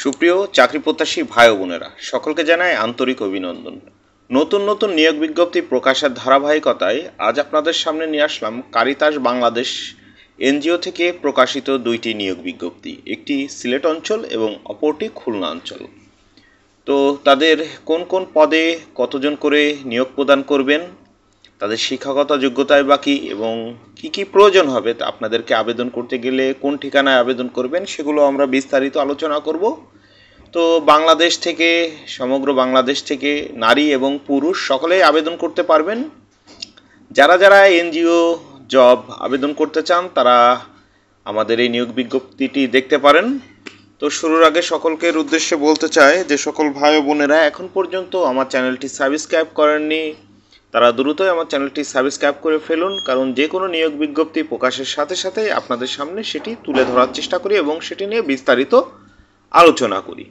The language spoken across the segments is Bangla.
সুপ্রিয় চাকরি প্রত্যাশী ভাই ও বোনেরা, সকলকে জানাই আন্তরিক অভিনন্দন। নতুন নতুন নিয়োগ বিজ্ঞপ্তি প্রকাশের ধারাবাহিকতায় আজ আপনাদের সামনে নিয়ে আসলাম কারিতাস বাংলাদেশ এনজিও থেকে প্রকাশিত দুইটি নিয়োগ বিজ্ঞপ্তি, একটি সিলেট অঞ্চল এবং অপরটি খুলনা অঞ্চল। তো তাদের কোন কোন পদে কতজন করে নিয়োগ প্রদান করবেন, তাদের শিক্ষাগত যোগ্যতায় বাকি এবং কি কি প্রয়োজন হবে তা আপনাদেরকে আবেদন করতে গেলে কোন ঠিকানায় আবেদন করবেন সেগুলো আমরা বিস্তারিত আলোচনা করব। তো বাংলাদেশ থেকে, সমগ্র বাংলাদেশ থেকে নারী এবং পুরুষ সকলেই আবেদন করতে পারবেন। যারা যারা এনজিও জব আবেদন করতে চান তারা আমাদের এই নিয়োগ বিজ্ঞপ্তিটি দেখতে পারেন। তো শুরুর আগে সকলকের উদ্দেশ্যে বলতে চাই যে সকল ভাই ও বোনেরা এখন পর্যন্ত আমার চ্যানেলটি সাবস্ক্রাইব করেননি তারা দ্রুতই আমার চ্যানেলটি সাবস্ক্রাইব করে ফেলুন, কারণ যে কোনো নিয়োগ বিজ্ঞপ্তি প্রকাশের সাথে সাথেই আপনাদের সামনে সেটি তুলে ধরার চেষ্টা করি এবং সেটি নিয়ে বিস্তারিত আলোচনা করি।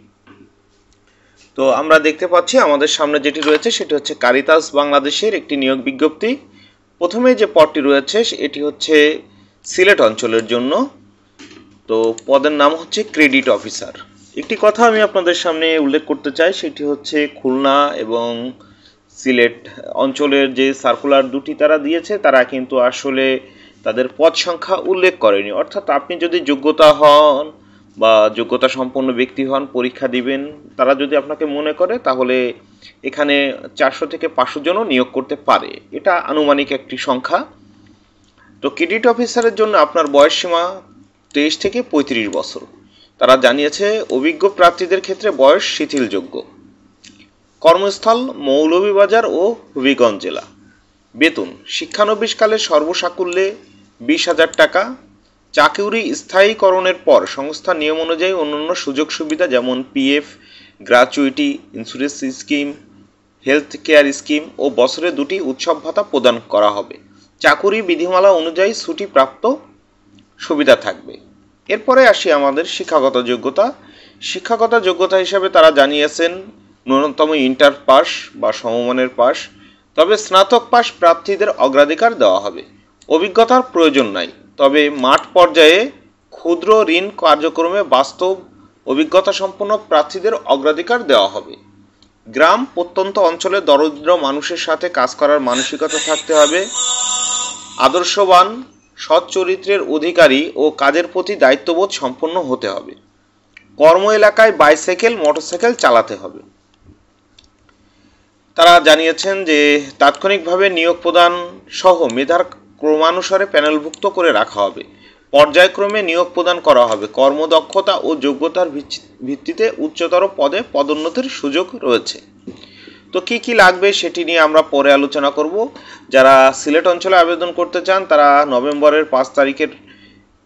তো আমরা দেখতে পাচ্ছি আমাদের সামনে যেটি রয়েছে সেটি হচ্ছে কারিতাস বাংলাদেশের একটি নিয়োগ বিজ্ঞপ্তি। প্রথমে যে পদটি রয়েছে এটি হচ্ছে সিলেট অঞ্চলের জন্য। তো পদের নাম হচ্ছে ক্রেডিট অফিসার। একটি কথা আমি আপনাদের সামনে উল্লেখ করতে চাই, সেটি হচ্ছে খুলনা এবং সিলেট অঞ্চলের যে সার্কুলার দুটি তারা দিয়েছে তারা কিন্তু আসলে তাদের পদ সংখ্যা উল্লেখ করেনি। অর্থাৎ আপনি যদি যোগ্যতা হন বা যোগ্যতা সম্পন্ন ব্যক্তি হন, পরীক্ষা দিবেন, তারা যদি আপনাকে মনে করে তাহলে এখানে 400 থেকে 500 জনও নিয়োগ করতে পারে। এটা আনুমানিক একটি সংখ্যা। তো ক্রেডিট অফিসারের জন্য আপনার বয়সসীমা 23 থেকে 35 বছর। তারা জানিয়েছে অভিজ্ঞ প্রার্থীদের ক্ষেত্রে বয়স শিথিলযোগ্য। কর্মস্থল মৌলভীবাজার ও হবিগঞ্জ জেলা। বেতন শিক্ষানবিশকালে সর্বসাকুল্যে 20,000 টাকা। চাকরি স্থায়ীকরণের পর সংস্থার নিয়ম অনুযায়ী অন্যান্য সুযোগ সুবিধা যেমন PF, gratuity, insurance scheme, health care scheme ও বছরে 2টি উৎসব ভাতা প্রদান করা হবে। চাকুরি বিধিমালা অনুযায়ী ছুটি প্রাপ্ত সুবিধা থাকবে। এরপরে আসি আমাদের শিক্ষাগত যোগ্যতা। শিক্ষাগত যোগ্যতা হিসাবে তারা জানিয়েছেন ন্যূনতম ইন্টার পাস বা সমমানের পাস, তবে স্নাতক পাস প্রার্থীদের অগ্রাধিকার দেওয়া হবে। অভিজ্ঞতার প্রয়োজন নাই, তবে মাঠ পর্যায়ে ক্ষুদ্র ঋণ কার্যক্রমে বাস্তব অভিজ্ঞতা সম্পন্ন প্রার্থীদের অগ্রাধিকার দেওয়া হবে। গ্রাম প্রত্যন্ত অঞ্চলে দরিদ্র মানুষের সাথে কাজ করার মানসিকতা থাকতে হবে। আদর্শবান, সৎ চরিত্রের অধিকারী ও কাজের প্রতি দায়িত্ববোধ সম্পন্ন হতে হবে। কর্ম এলাকায় বাইসাইকেল, মোটরসাইকেল চালাতে হবে। তারা জানিয়েছেন যে তাৎক্ষণিকভাবে নিয়োগ প্রদান সহ মেধার ক্রমানুসারে প্যানেলভুক্ত করে রাখা হবে। পর্যায়ক্রমে নিয়োগ প্রদান করা হবে। কর্মদক্ষতা ও যোগ্যতার ভিত্তিতে উচ্চতর পদে পদোন্নতির সুযোগ রয়েছে। তো কি কি লাগবে সেটি নিয়ে আমরা পরে আলোচনা করব। যারা সিলেট অঞ্চলে আবেদন করতে চান তারা নভেম্বরের 5 তারিখের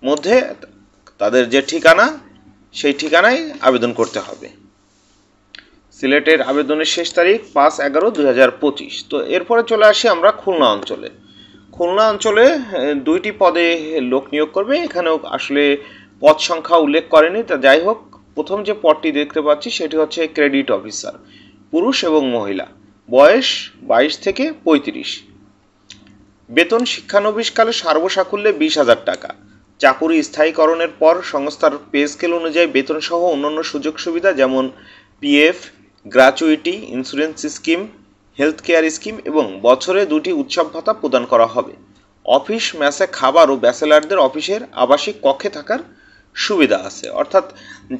মধ্যে তাদের যে ঠিকানা সেই ঠিকানায় আবেদন করতে হবে। সিলেটের আবেদনের শেষ তারিখ 5/11/2025। তো এরপরে চলে আসি আমরা খুলনা অঞ্চলে। খুলনা অঞ্চলে 2টি পদে লোক নিয়োগ করবে। এখানেও আসলে পদ সংখ্যা উল্লেখ করেনি। তা যাই হোক, প্রথম যে পদটি দেখতে পাচ্ছি সেটি হচ্ছে ক্রেডিট অফিসার, পুরুষ এবং মহিলা, বয়স 22 থেকে 35। বেতন শিক্ষানবিশকালে সর্বসাকুল্যে 20,000 টাকা। চাকুরি স্থায়ীকরণের পর সংস্থার পে স্কেল অনুযায়ী বেতন সহ অন্যান্য সুযোগ সুবিধা যেমন PF, gratuity, insurance scheme, health care scheme এবং বছরে 2টি উৎসব ভাতা প্রদান করা হবে। অফিস মেসে খাবার ও ব্যাচেলারদের অফিসের আবাসিক কক্ষে থাকার সুবিধা আছে। অর্থাৎ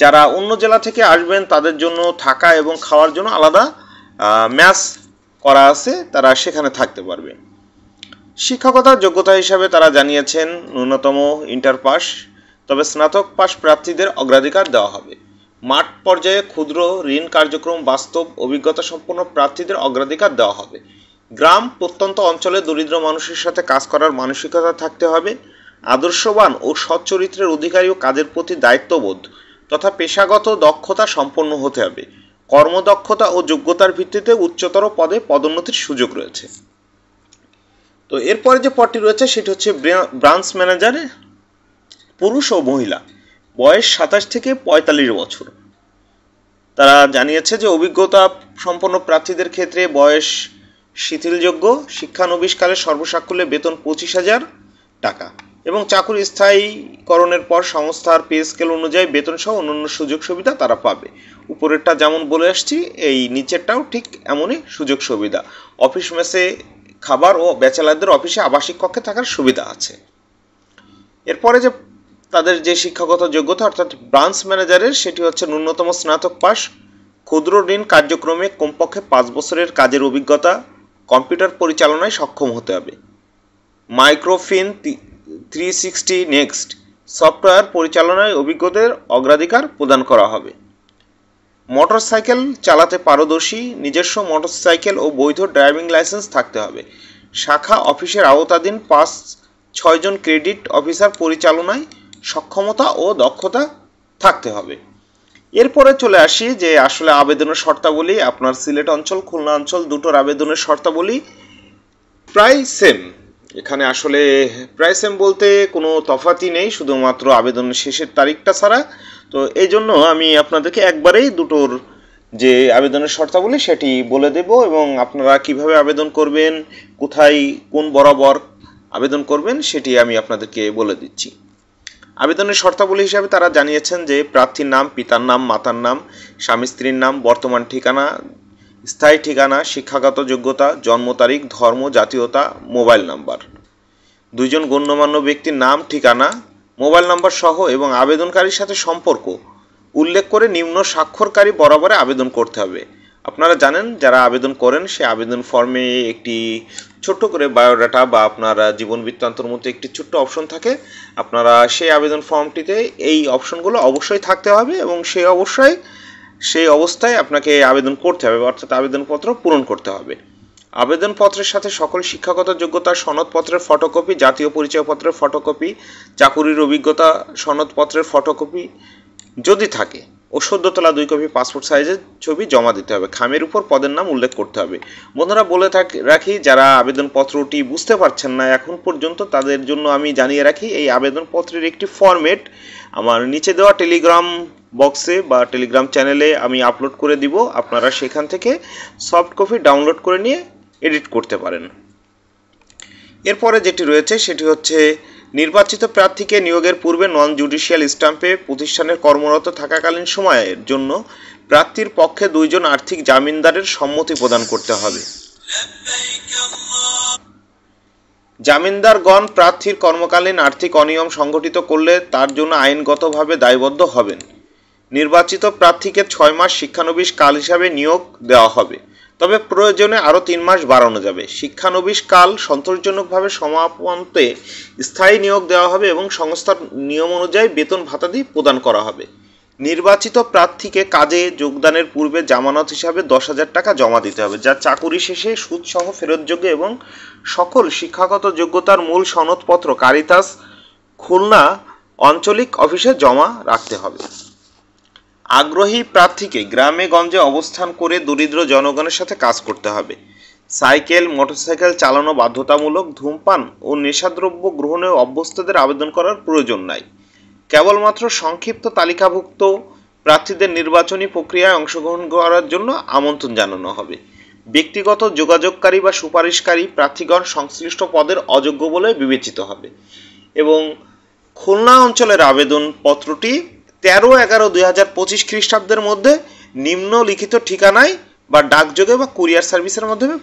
যারা অন্য জেলা থেকে আসবেন তাদের জন্য থাকা এবং খাওয়ার জন্য আলাদা ম্যাস করা আছে, তারা সেখানে থাকতে পারবে। শিক্ষকতা যোগ্যতা হিসাবে তারা জানিয়েছেন ন্যূনতম ইন্টার পাস, তবে স্নাতক পাস প্রার্থীদের অগ্রাধিকার দেওয়া হবে। মাঠ পর্যায়ে ক্ষুদ্র ঋণ কার্যক্রম বাস্তব অভিজ্ঞতা সম্পন্ন প্রার্থীদের অগ্রাধিকার দেওয়া হবে। গ্রাম প্রত্যন্ত অঞ্চলে দরিদ্র মানুষের সাথে কাজ করার মানসিকতা থাকতে হবে। আদর্শবান ও সৎ চরিত্রের অধিকারী ও কাজের প্রতি দায়িত্ববোধ তথা পেশাগত দক্ষতা সম্পন্ন হতে হবে। কর্মদক্ষতা ও যোগ্যতার ভিত্তিতে উচ্চতর পদে পদোন্নতির সুযোগ রয়েছে। তো এরপরে যে পদটি রয়েছে সেটি হচ্ছে ব্রাঞ্চ ম্যানেজার, পুরুষ ও মহিলা, বয়স 27 থেকে 45 বছর। তারা জানিয়েছে যে অভিজ্ঞতা সম্পন্ন প্রার্থীদের ক্ষেত্রে বয়স শিথিলযোগ্য। শিক্ষানবিশকালে সর্বসাকুল্যে বেতন 25,000 টাকা এবং চাকুরি স্থায়ীকরণের পর সংস্থার পে স্কেল অনুযায়ী বেতন সহ অন্যান্য সুযোগ সুবিধা তারা পাবে। উপরেরটা যেমন বলে আসছি এই নিচেরটাও ঠিক এমনই সুযোগ সুবিধা। অফিস মেসে খাবার ও ব্যাচেলারদের অফিসে আবাসিক কক্ষে থাকার সুবিধা আছে। এরপরে যে তাদের যে শিক্ষাগত যোগ্যতা অর্থাৎ ব্রাঞ্চ ম্যানেজারের, সেটি হচ্ছে ন্যূনতম স্নাতক পাস, ক্ষুদ্র ঋণ কার্যক্রমে কমপক্ষে 5 বছরের কাজের অভিজ্ঞতা, কম্পিউটার পরিচালনায় সক্ষম হতে হবে। মাইক্রোফিন 360 নেক্সট সফটওয়্যার পরিচালনায় অভিজ্ঞদের অগ্রাধিকার প্রদান করা হবে। মোটরসাইকেল চালাতে পারদর্শী, নিজস্ব মোটরসাইকেল ও বৈধ ড্রাইভিং লাইসেন্স থাকতে হবে। শাখা অফিসের আওতাধীন 5-6 জন ক্রেডিট অফিসার পরিচালনায় সক্ষমতা ও দক্ষতা থাকতে হবে। এরপরে চলে আসি যে আসলে আবেদনের শর্তাবলী। আপনার সিলেট অঞ্চল, খুলনা অঞ্চল দুটোর আবেদনের শর্তাবলী প্রায় সেম। এখানে আসলে প্রায় সেম বলতে কোনো তফাতই নেই, শুধুমাত্র আবেদনের শেষের তারিখটা ছাড়া। তো এই জন্য আমি আপনাদেরকে একবারেই দুটোর যে আবেদনের শর্তাবলী সেটি বলে দেব এবং আপনারা কিভাবে আবেদন করবেন, কোথায় কোন বরাবর আবেদন করবেন সেটি আমি আপনাদেরকে বলে দিচ্ছি। আবেদনের শর্তাবলী হিসাবে তারা জানিয়েছেন যে প্রার্থীর নাম, পিতার নাম, মাতার নাম, স্বামী স্ত্রীর নাম, বর্তমান ঠিকানা, স্থায়ী ঠিকানা, শিক্ষাগত যোগ্যতা, জন্ম তারিখ, ধর্ম, জাতীয়তা, মোবাইল নাম্বার, 2 জন গণ্যমান্য ব্যক্তির নাম, ঠিকানা, মোবাইল নাম্বার সহ এবং আবেদনকারীর সাথে সম্পর্ক উল্লেখ করে নিম্ন স্বাক্ষরকারী বরাবরে আবেদন করতে হবে। আপনারা জানেন যারা আবেদন করেন সে আবেদন ফর্মে একটি ছোট্ট করে বায়োডাটা বা আপনার জীবন বৃত্তান্তর মধ্যে একটি ছোট্ট অপশন থাকে। আপনারা সেই আবেদন ফর্মটিতে এই অপশনগুলো অবশ্যই থাকতে হবে এবং সেই অবস্থায় আপনাকে আবেদন করতে হবে, অর্থাৎ আবেদনপত্র পূরণ করতে হবে। আবেদনপত্রের সাথে সকল শিক্ষাগত যোগ্যতার সনদপত্রের ফটোকপি, জাতীয় পরিচয়পত্রের ফটোকপি, চাকুরির অভিজ্ঞতা সনদপত্রের ফটোকপি যদি থাকে ও সদ্য তোলা 2 কপি পাসপোর্ট সাইজের ছবি জমা দিতে হবে। খামের উপর পদের নাম উল্লেখ করতে হবে। বন্ধুরা বলে রাখি, যারা আবেদনপত্রটি বুঝতে পারছেন না এখন পর্যন্ত তাদের জন্য আমি জানিয়ে রাখি এই আবেদনপত্রের একটি ফরম্যাট আমার নিচে দেওয়া টেলিগ্রাম বক্সে বা টেলিগ্রাম চ্যানেলে আমি আপলোড করে দিব। আপনারা সেখান থেকে সফট কপি ডাউনলোড করে নিয়ে এডিট করতে পারেন। এরপরে যেটি রয়েছে সেটি হচ্ছে নির্বাচিত প্রার্থীকে নিয়োগের পূর্বে নন জুডিশিয়াল স্ট্যাম্পে প্রতিষ্ঠানের কর্মরত থাকাকালীন সময়ের জন্য প্রার্থীর পক্ষে 2 জন আর্থিক জামিনদারের সম্মতি প্রদান করতে হবে। জামিনদারগণ প্রার্থীর কর্মকালীন আর্থিক অনিয়ম সংঘটিত করলে তার জন্য আইনগতভাবে দায়বদ্ধ হবেন। নির্বাচিত প্রার্থীকে 6 মাস শিক্ষানবিশ কাল হিসাবে নিয়োগ দেওয়া হবে, তবে প্রয়োজনে আরও 3 মাস বাড়ানো যাবে। শিক্ষানবিশ কাল সন্তোষজনকভাবে সমাপন্তে স্থায়ী নিয়োগ দেওয়া হবে এবং সংস্থার নিয়ম অনুযায়ী বেতন ভাতাদি প্রদান করা হবে। নির্বাচিত প্রার্থীকে কাজে যোগদানের পূর্বে জামানত হিসাবে 10,000 টাকা জমা দিতে হবে, যা চাকুরি শেষে সুদসহ ফেরতযোগ্য এবং সকল শিক্ষাগত যোগ্যতার মূল সনদপত্র কারিতাস খুলনা আঞ্চলিক অফিসে জমা রাখতে হবে। আগ্রহী প্রার্থীকে গ্রামে গঞ্জে অবস্থান করে দরিদ্র জনগণের সাথে কাজ করতে হবে। সাইকেল, মোটরসাইকেল চালানো বাধ্যতামূলক। ধূমপান ও নেশাদ্রব্য গ্রহণে অভ্যস্তদের আবেদন করার প্রয়োজন নাই। কেবলমাত্র সংক্ষিপ্ত তালিকাভুক্ত প্রার্থীদের নির্বাচনী প্রক্রিয়ায় অংশগ্রহণ করার জন্য আমন্ত্রণ জানানো হবে। ব্যক্তিগত যোগাযোগকারী বা সুপারিশকারী প্রার্থীগণ সংশ্লিষ্ট পদের অযোগ্য বলে বিবেচিত হবে এবং খুলনা অঞ্চলের আবেদনপত্রটি 13/11/2025 খ্রিস্টাব্দের মধ্যে নিম্নলিখিত ঠিকানায় বা ডাকযোগে বা কুরিয়ার সার্ভিসের মাধ্যমে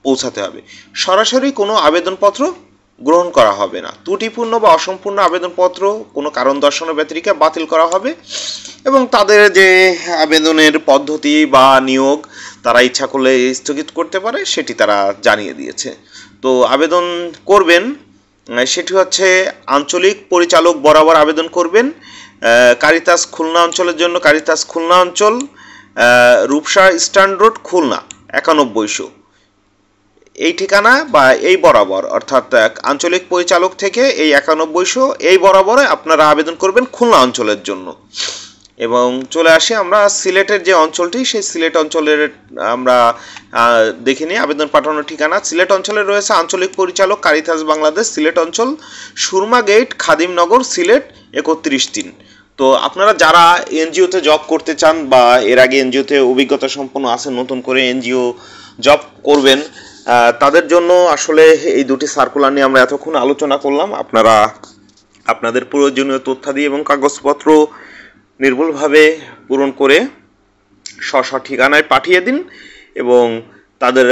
পৌঁছাতে হবে। সরাসরি কোনো আবেদনপত্র গ্রহণ করা হবে না। ত্রুটিপূর্ণ বা অসম্পূর্ণ আবেদনপত্র কোনো কারণ দর্শানো ব্যতিরেকে বাতিল করা হবে এবং তাদের যে আবেদনের পদ্ধতি বা নিয়োগ তারা ইচ্ছা করলে স্থগিত করতে পারে সেটি তারা জানিয়ে দিয়েছে। তো আবেদন করবেন সেটি হচ্ছে আঞ্চলিক পরিচালক বরাবর আবেদন করবেন। কারিতাস খুলনা অঞ্চলের জন্য কারিতাস খুলনা অঞ্চল, রূপসা স্ট্যান্ড রোড, খুলনা 9100 এই ঠিকানা বা এই বরাবর, অর্থাৎ আঞ্চলিক পরিচালক থেকে এই 9100 এই বরাবরে আপনারা আবেদন করবেন খুলনা অঞ্চলের জন্য। এবং চলে আসি আমরা সিলেটের যে অঞ্চলটি, সেই সিলেট অঞ্চলের আমরা দেখে নিই আবেদন পাঠানোর ঠিকানা। সিলেট অঞ্চলে রয়েছে আঞ্চলিক পরিচালক কারিতাস বাংলাদেশ, সিলেট অঞ্চল, সুরমা গেট, খাদিমনগর, সিলেট 31-3। তো আপনারা যারা এনজিওতে জব করতে চান বা এর আগে এনজিওতে অভিজ্ঞতা সম্পন্ন আছেন, নতুন করে এনজিও জব করবেন, তাদের জন্য আসলে এই দুটি সার্কুলার নিয়ে আমরা এতক্ষণ আলোচনা করলাম। আপনারা আপনাদের প্রয়োজনীয় তথ্যাদি এবং কাগজপত্র নির্ভুলভাবে পূরণ করে স্ব ঠিকানায় পাঠিয়ে দিন এবং তাদের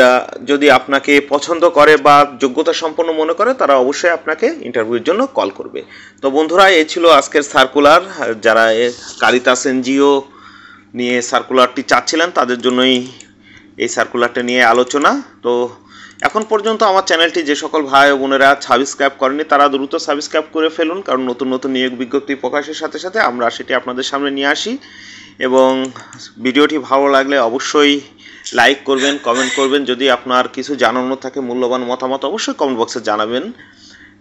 যদি আপনাকে পছন্দ করে বা যোগ্যতা সম্পন্ন মনে করে তারা অবশ্যই আপনাকে ইন্টারভিউর জন্য কল করবে। তো বন্ধুরা, এই ছিল আজকের সার্কুলার। যারা কারিতাস এনজিও নিয়ে সার্কুলারটি চাচ্ছিলেন তাদের জন্যই এই সার্কুলারটা নিয়ে আলোচনা। তো এখন পর্যন্ত আমার চ্যানেলটি যে সকল ভাই ও বোনেরা সাবস্ক্রাইব করেনি তারা দ্রুত সাবস্ক্রাইব করে ফেলুন, কারণ নতুন নতুন নিয়োগ বিজ্ঞপ্তি প্রকাশের সাথে সাথে আমরা সেটি আপনাদের সামনে নিয়ে আসি। এবং ভিডিওটি ভালো লাগলে অবশ্যই লাইক করবেন, কমেন্ট করবেন। যদি আপনার কিছু জানানোর থাকে, মূল্যবান মতামত, অবশ্যই কমেন্ট বক্সে জানাবেন।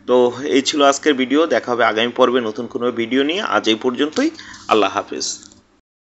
তো এই ছিল আজকের ভিডিও। দেখা হবে আগামী পর্বে নতুন কোনো ভিডিও নিয়ে। আজ এই পর্যন্তই। আল্লাহ হাফেজ।